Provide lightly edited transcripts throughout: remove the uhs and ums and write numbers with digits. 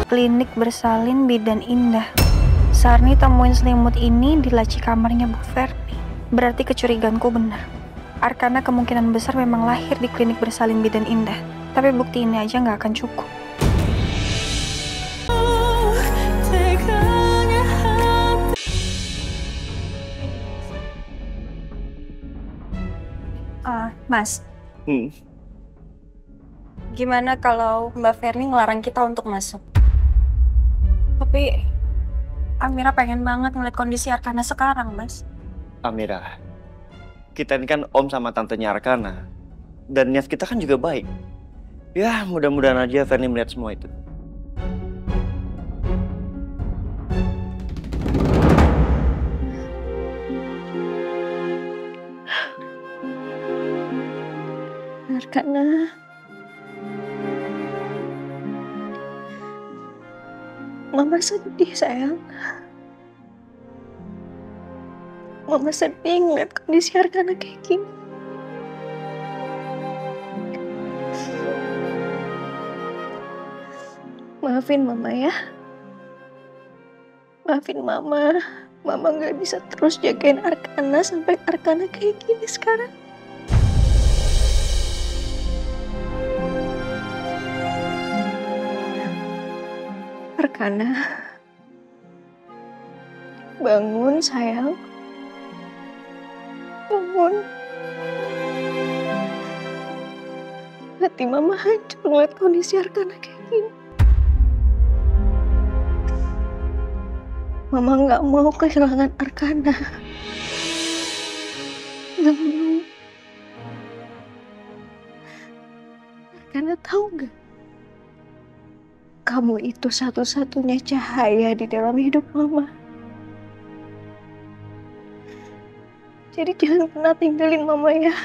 klinik bersalin bidan indah. Sarni temuin selimut ini di laci kamarnya Bu Ferdi. Berarti kecurigaanku benar. Arkana kemungkinan besar memang lahir di klinik bersalin bidan indah. Tapi bukti ini aja nggak akan cukup. Mas, gimana kalau Mbak Ferni ngelarang kita untuk masuk? Tapi Amira pengen banget ngeliat kondisi Arkana sekarang, Mas. Amira, kita ini kan om sama tantenya Arkana. Dan niat kita kan juga baik. Ya, mudah-mudahan aja Ferni melihat semua itu. Arkana, Mama sedih sayang. Mama sedih ngeliat kondisi Arkana kayak gini. Maafin Mama ya. Maafin Mama. Mama gak bisa terus jagain Arkana sampai Arkana kayak gini sekarang. Arkana, bangun sayang, bangun. Hati Mama hancur ngeliat kondisi Arkana kayak gini. Mama nggak mau kehilangan Arkana. Nggak mau. Arkana tahu nggak? Kamu itu satu-satunya cahaya di dalam hidup Mama. Jadi jangan pernah tinggalin Mama ya.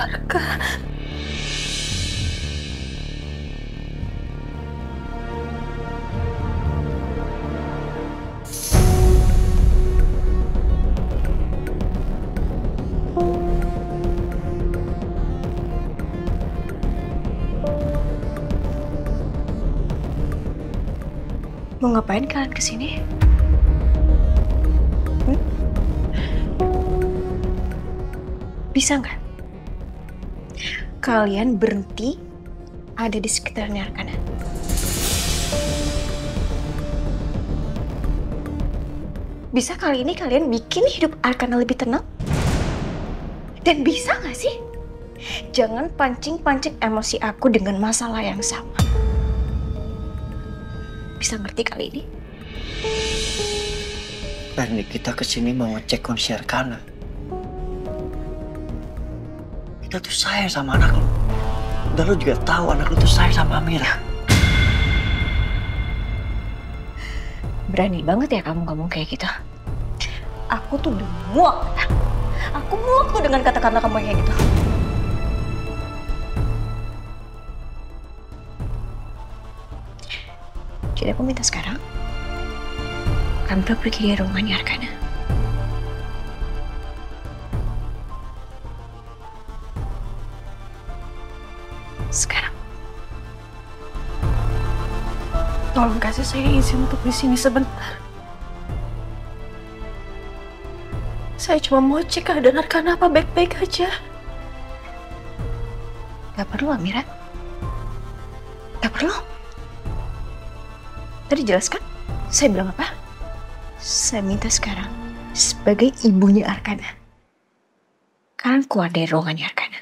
Arka. Mau ngapain kalian kesini? Bisa nggak? Kalian berhenti ada di sekitarnya Arkana. Bisa kali ini kalian bikin hidup Arkana lebih tenang? Dan bisa nggak sih? Jangan pancing-pancing emosi aku dengan masalah yang sama. Bisa ngerti kali ini? Ferni, kita kesini mau ngecek kondisi Arkana. Kita tuh sayang sama anak lo. Dan lo juga tahu anak lo tuh sayang sama Amira. Berani banget ya kamu ngomong kayak gitu. Aku tuh udah muak. Aku muak tuh dengan kata-kata kamu kayak gitu. Jadi aku minta sekarang kamu pergi ke rumahnya Arkana. Sekarang. Tolong kasih saya izin untuk di sini sebentar. Saya cuma mau cek keadaan Arkana apa baik-baik aja. Gak perlu, Amira. Gak perlu. Tadi jelas kan? Saya bilang apa? Saya minta sekarang sebagai ibunya Arkana. Kalian keluar dari ruangannya Arkana.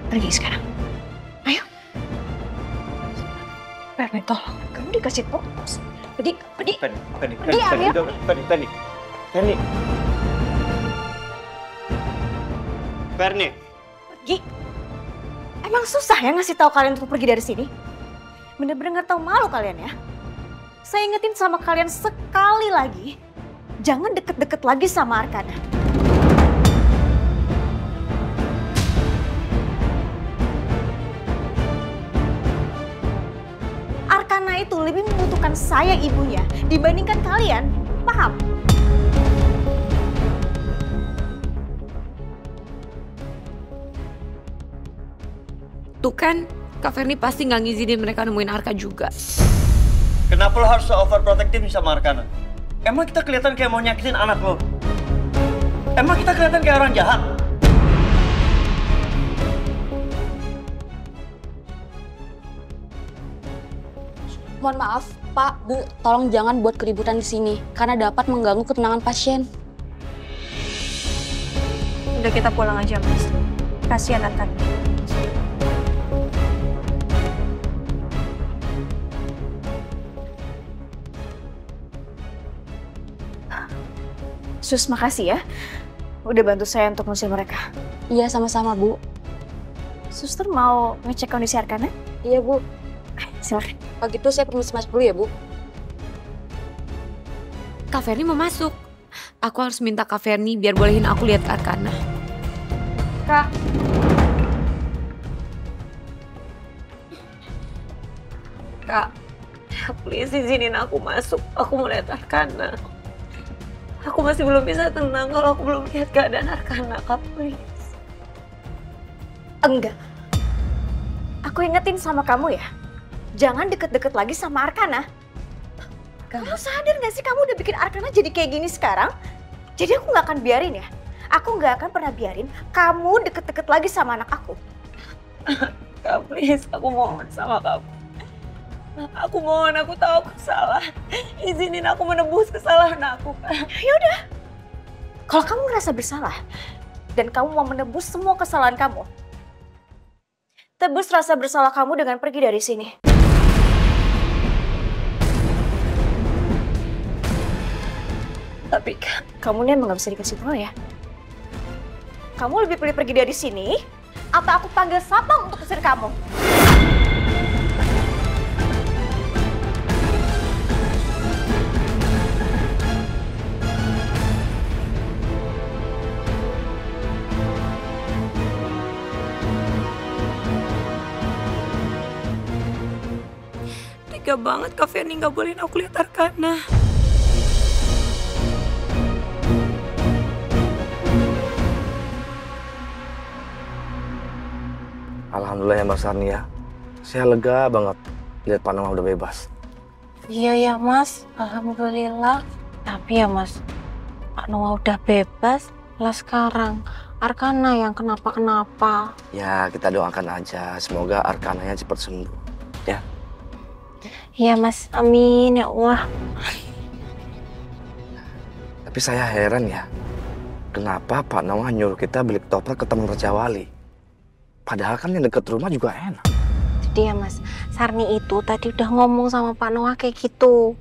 Pergi sekarang. Ayo. Ferni, tolong. Kamu dikasih fokus. Pergi. Ferni. Pergi. Emang susah ya ngasih tahu kalian untuk pergi dari sini? Bener-bener nggak tahu malu kalian ya. Saya ingetin sama kalian sekali lagi, jangan deket-deket lagi sama Arkana. Arkana itu lebih membutuhkan saya ibunya dibandingkan kalian, paham? Tuh kan, Kak Ferni pasti nggak ngizinin mereka nemuin Arka juga. Kenapa lo harus overprotective sama Arkana? Emang kita kelihatan kayak mau nyakitin anak lo? Emang kita kelihatan kayak orang jahat? Mohon maaf, Pak, Bu, tolong jangan buat keributan di sini karena dapat mengganggu ketenangan pasien. Udah kita pulang aja, Mas. Kasihan Arkana. Sus, makasih ya. Udah bantu saya untuk ngusir mereka. Iya, sama-sama, Bu. Suster mau ngecek kondisi Arkana? Iya, Bu. Silakan. Kalau gitu saya permisi masuk dulu ya, Bu. Kak Ferni mau masuk. Aku harus minta Kak Ferni biar bolehin aku lihat ke Arkana. Kak. Kak, please izinin aku masuk. Aku mau lihat Arkana. Aku masih belum bisa tenang kalau aku belum lihat keadaan Arkana, Kak, please. Enggak. Aku ingetin sama kamu ya. Jangan deket-deket lagi sama Arkana. Kamu sadar gak sih kamu udah bikin Arkana jadi kayak gini sekarang? Jadi aku gak akan biarin ya. Aku gak akan pernah biarin kamu deket-deket lagi sama anak aku. Kak, please, aku mohon sama kamu. Aku mohon, aku tahu aku salah. Izinin aku menebus kesalahan aku, Kak. Yaudah. Kalau kamu ngerasa bersalah dan kamu mau menebus semua kesalahan kamu, tebus rasa bersalah kamu dengan pergi dari sini. Tapi Kak, Kamu nih emang gak bisa dikasih tahu ya. Kamu lebih pilih pergi dari sini atau aku panggil satpam untuk usir kamu? tega banget Kak Ferni nggak bolehin aku lihat Arkana. Alhamdulillah ya Mbak Sarni ya. Saya lega banget lihat Pak Noah udah bebas. Iya ya Mas, alhamdulillah. Tapi ya Mas, Pak Noah udah bebas, lah sekarang Arkana yang kenapa-kenapa. Ya kita doakan aja, semoga Arkananya cepat sembuh. Ya. Iya Mas, amin ya Allah. Tapi saya heran ya, kenapa Pak Noah nyuruh kita beli ketoprak ke Taman Raja Wali? Padahal kan yang deket rumah juga enak. Jadi ya Mas, Sarni itu tadi udah ngomong sama Pak Noah kayak gitu.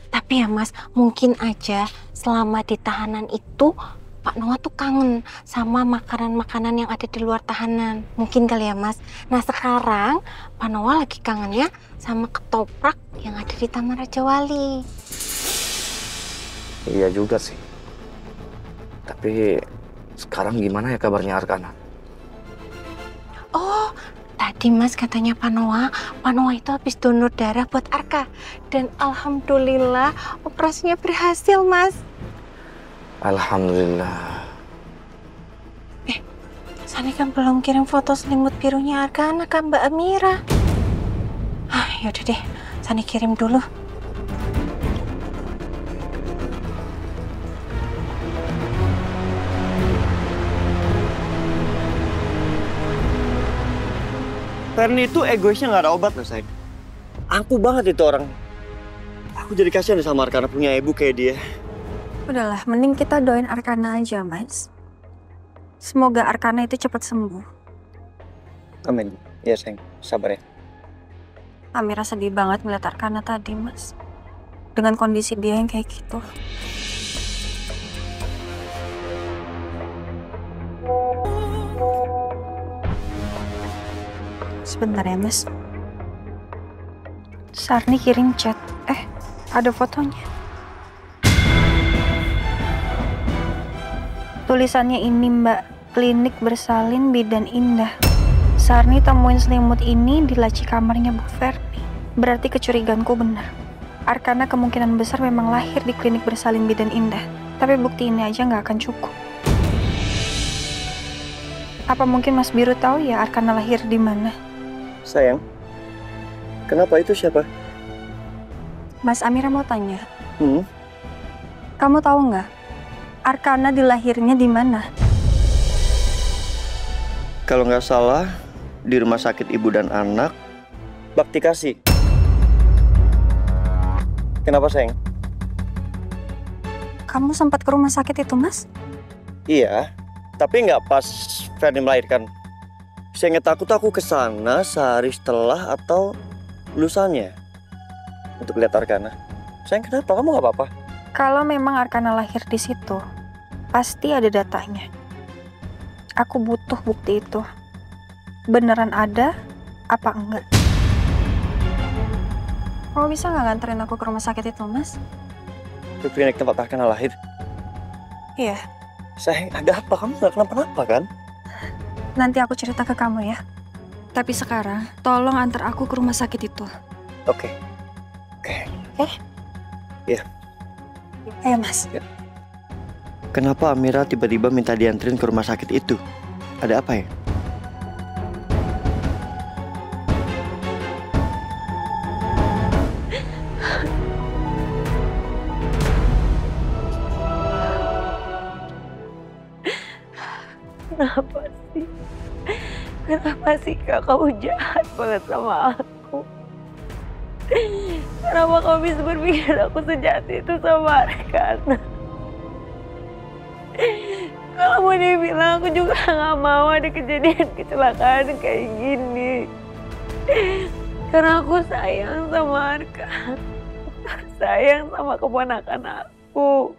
Tapi ya Mas, mungkin aja selama di tahanan itu Pak Noah tuh kangen sama makanan-makanan yang ada di luar tahanan. Mungkin kali ya Mas. Nah sekarang Pak Noah lagi kangennya sama ketoprak yang ada di Taman Raja Wali. Iya juga sih. Tapi sekarang gimana ya kabarnya Arkana? Oh, tadi Mas katanya Pak Noah itu habis donor darah buat Arka. Dan alhamdulillah operasinya berhasil Mas. Alhamdulillah. Sani kan belum kirim foto selimut birunya Arkana ke Mbak Amira. Yaudah deh, Sani kirim dulu. Ferni itu egoisnya nggak ada obat loh, Say. Angkuh banget itu orang. Aku jadi kasihan deh sama Arkana punya ibu kayak dia. Udahlah, mending kita doain Arkana aja, Mas. Semoga Arkana itu cepat sembuh. Amin. Ya, sayang. Sabar ya. Amira sedih banget ngeliat Arkana tadi, Mas. Dengan kondisi dia yang kayak gitu. Sebentar ya, Mas. Sarni kirim chat. Ada fotonya. Tulisannya ini, Mbak. Klinik bersalin bidan indah. Sarni temuin selimut ini di laci kamarnya Bu Ferdi. Berarti kecurigaanku benar. Arkana kemungkinan besar memang lahir di klinik bersalin bidan indah. Tapi bukti ini aja nggak akan cukup. Apa mungkin Mas Biru tahu ya Arkana lahir di mana? Sayang, kenapa itu siapa? Mas Amira mau tanya. Hmm? Kamu tahu nggak? Arkana dilahirnya di mana? Kalau nggak salah, di rumah sakit ibu dan anak, Bakti Kasih. Kenapa, sayang? Kamu sempat ke rumah sakit itu, Mas? Iya, tapi nggak pas Ferdi melahirkan. Seingat aku tuh aku kesana sehari setelah atau lusanya untuk lihat Arkana. Sayang, kenapa? Kamu nggak apa-apa? Kalau memang Arkana lahir di situ, pasti ada datanya. Aku butuh bukti itu. Beneran ada, apa enggak? Kamu bisa nggak nganterin aku ke rumah sakit itu, Mas? Ke klinik tempat Arkana lahir. Iya. Sayang, ada apa? Kamu nggak kenapa-napa kan? Nanti aku cerita ke kamu ya. Tapi sekarang, tolong antar aku ke rumah sakit itu. Oke. Iya. Ayo, Mas. Kenapa Amira tiba-tiba minta dianterin ke rumah sakit itu? Ada apa ya? Kenapa sih? Kenapa sih Kak, kamu jahat banget sama aku? Kenapa kamu bisa berpikir aku sejahat itu sama Arkana? Kalau mau dibilang aku juga gak mau ada kejadian kecelakaan kayak gini. Karena aku sayang sama Arka. Sayang sama keponakan aku.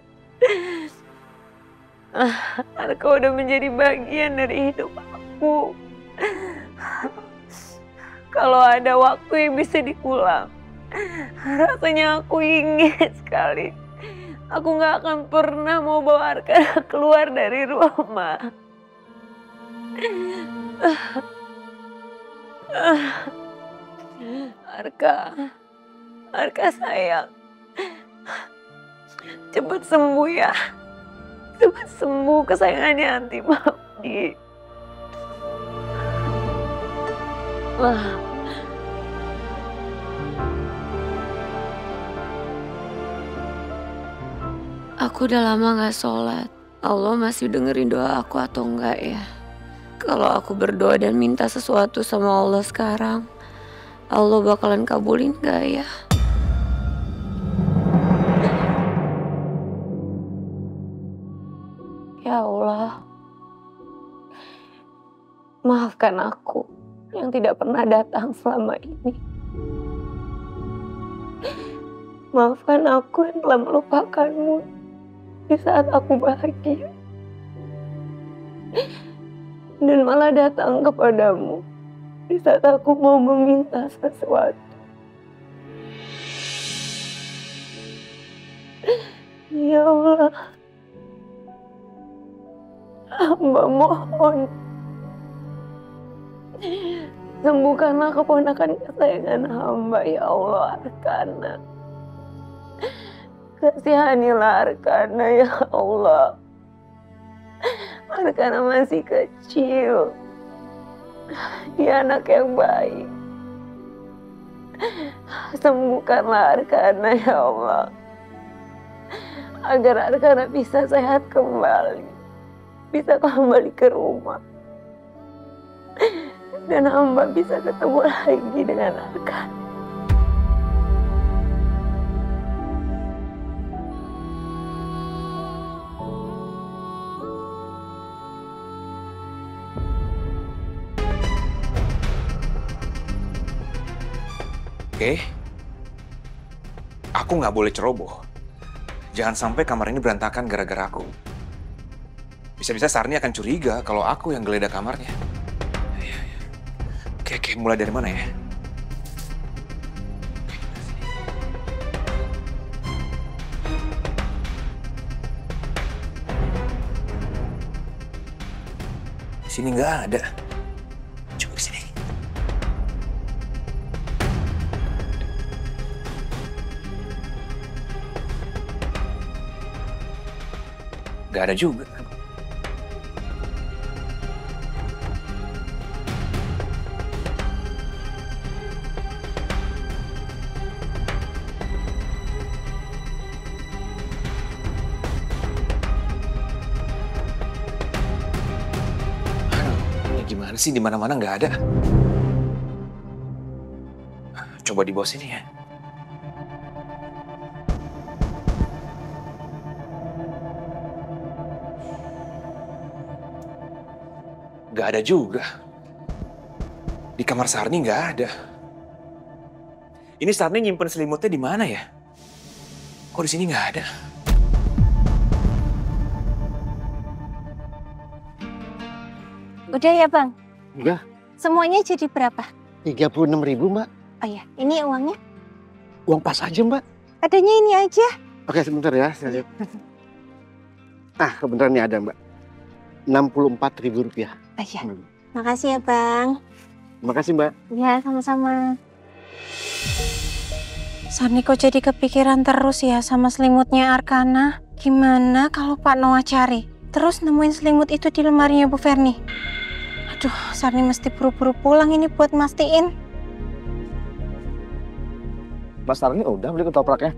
Arka udah menjadi bagian dari hidup aku. Kalau ada waktu yang bisa diulang, rasanya aku ingin sekali. Aku gak akan pernah mau bawa Arka keluar dari rumah. Arka sayang. Cepat sembuh ya. Cepat sembuh kesayangannya Anti Mami. Aku udah lama gak sholat. Allah masih dengerin doa aku atau enggak ya? Kalau aku berdoa dan minta sesuatu sama Allah sekarang, Allah bakalan kabulin gak ya? Ya Allah, maafkan aku yang tidak pernah datang selama ini. Maafkan aku yang telah melupakanmu di saat aku bahagia. Dan malah datang kepadamu di saat aku mau meminta sesuatu. Ya Allah, hamba mohon, sembuhkanlah keponakan kesayangan hamba, ya Allah, Arkana. Kasihanilah Arkana, ya Allah. Arkana masih kecil. Dia anak yang baik. Sembuhkanlah Arkana, ya Allah. Agar Arkana bisa sehat kembali. Bisa kembali ke rumah. Dan hamba bisa ketemu lagi dengan Arkana. Oke? Aku nggak boleh ceroboh. Jangan sampai kamar ini berantakan gara-gara aku. Bisa-bisa Sarni akan curiga kalau aku yang geledah kamarnya. Iya, iya. Oke, mulai dari mana ya? Di sini nggak ada. Coba ke sini. Nggak ada juga. Gimana sih, di mana-mana nggak ada. Coba di bawah sini ya. Nggak ada juga. Di kamar Sarni nggak ada. Ini Sarni nyimpen selimutnya di mana ya? Kok di sini nggak ada? Udah ya Bang? Udah. Semuanya jadi berapa? 36.000 Mbak. Oh ya, ini uangnya. Uang pas aja Mbak. Adanya ini aja. Oke sebentar ya, saya lihat. Kebetulan ini ada Mbak. 64.000 rupiah. Oh ya, makasih ya Bang. Makasih Mbak. Ya, sama-sama. Sarni kok jadi kepikiran terus ya sama selimutnya Arkana? Gimana kalau Pak Noah cari? Terus nemuin selimut itu di lemarinya Bu Ferni? Aduh, Sarni mesti buru-buru pulang ini buat mastiin. Mas Sarni udah beli ketopraknya?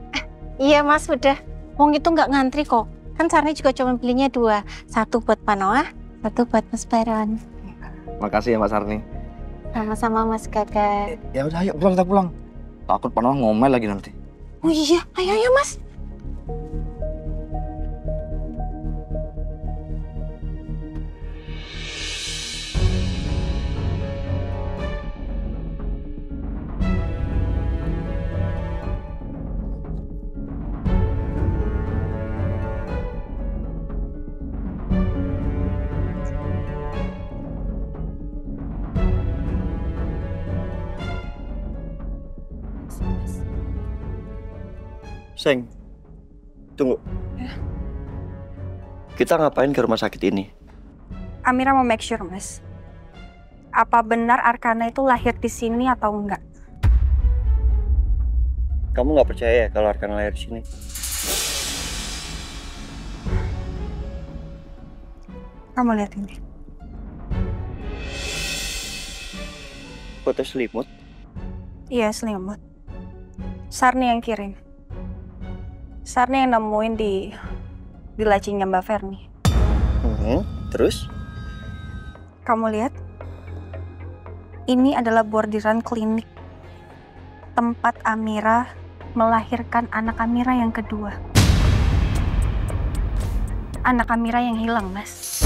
Iya Mas, udah. Wong itu nggak ngantri kok. Kan Sarni juga cuma belinya 2. Satu buat Pak Noah, satu buat Mas Baron. Makasih ya Mas Sarni. Sama-sama Mas Gagat. Ya udah ayo pulang, kita pulang. Takut Pak Noah ngomel lagi nanti. Oh iya, ayo Mas. Seng, tunggu. Kita ngapain ke rumah sakit ini? Amira mau make sure, Mas. Apa benar Arkana itu lahir di sini atau enggak? Kamu nggak percaya kalau Arkana lahir di sini? Kamu lihat ini. Foto selimut? Iya, selimut. Sarni yang kirim. Sarni yang nemuin di lacinya Mbak Ferni. Terus? Kamu lihat? Ini adalah bordiran klinik tempat Amira melahirkan anak Amira yang kedua. Anak Amira yang hilang, Mas.